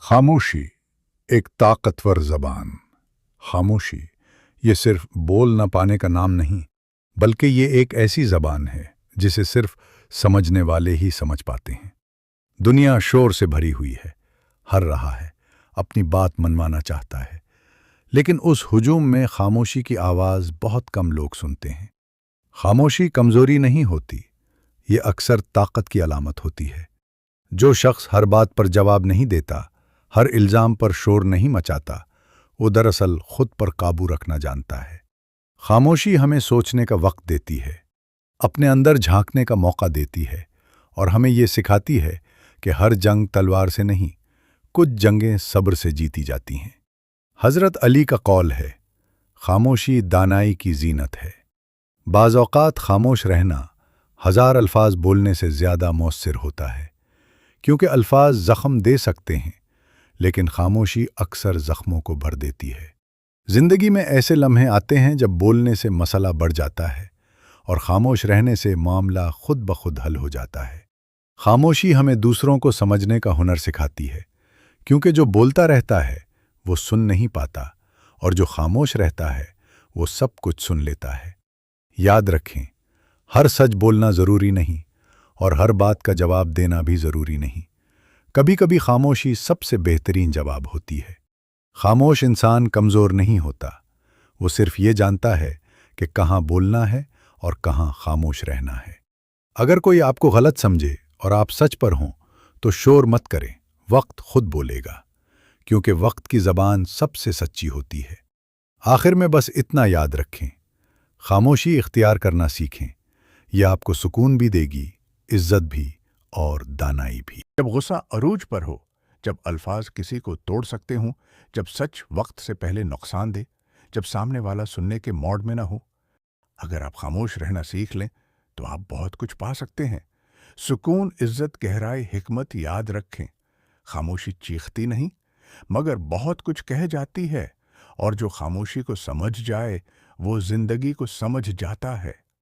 खामोशी एक ताकतवर जबान। खामोशी ये सिर्फ बोल न पाने का नाम नहीं, बल्कि ये एक ऐसी जबान है जिसे सिर्फ समझने वाले ही समझ पाते हैं। दुनिया शोर से भरी हुई है, हर रहा है, अपनी बात मनवाना चाहता है, लेकिन उस हुजूम में खामोशी की आवाज़ बहुत कम लोग सुनते हैं। खामोशी कमज़ोरी नहीं होती, ये अक्सर ताकत की अलामत होती है। जो शख्स हर बात पर जवाब नहीं देता, हर इल्ज़ाम पर शोर नहीं मचाता, वो दरअसल खुद पर काबू रखना जानता है। खामोशी हमें सोचने का वक्त देती है, अपने अंदर झांकने का मौका देती है और हमें ये सिखाती है कि हर जंग तलवार से नहीं, कुछ जंगें सब्र से जीती जाती हैं। हज़रत अली का कौल है, खामोशी दानाई की जीनत है। बाज़ औक़ात खामोश रहना हज़ार अल्फाज बोलने से ज़्यादा मौसर होता है, क्योंकि अल्फाज ज़ख्म दे सकते हैं, लेकिन खामोशी अक्सर ज़ख्मों को भर देती है। ज़िंदगी में ऐसे लम्हे आते हैं जब बोलने से मसला बढ़ जाता है और खामोश रहने से मामला खुद ब खुद हल हो जाता है। खामोशी हमें दूसरों को समझने का हुनर सिखाती है, क्योंकि जो बोलता रहता है वो सुन नहीं पाता और जो खामोश रहता है वो सब कुछ सुन लेता है। याद रखें, हर सच बोलना ज़रूरी नहीं और हर बात का जवाब देना भी ज़रूरी नहीं। कभी कभी खामोशी सबसे बेहतरीन जवाब होती है। खामोश इंसान कमज़ोर नहीं होता, वो सिर्फ ये जानता है कि कहाँ बोलना है और कहाँ खामोश रहना है। अगर कोई आपको गलत समझे और आप सच पर हों तो शोर मत करें, वक्त खुद बोलेगा, क्योंकि वक्त की ज़बान सबसे सच्ची होती है। आखिर में बस इतना याद रखें, खामोशी इख्तियार करना सीखें, यह आपको सुकून भी देगी, इज्जत भी और दानाई भी। जब गुस्सा अरूज पर हो, जब अल्फाज किसी को तोड़ सकते हों, जब सच वक्त से पहले नुकसान दे, जब सामने वाला सुनने के मोड में ना हो, अगर आप खामोश रहना सीख लें तो आप बहुत कुछ पा सकते हैं। सुकून, इज्जत, गहराई, हिकमत। याद रखें, खामोशी चीखती नहीं मगर बहुत कुछ कह जाती है, और जो खामोशी को समझ जाए वो जिंदगी को समझ जाता है।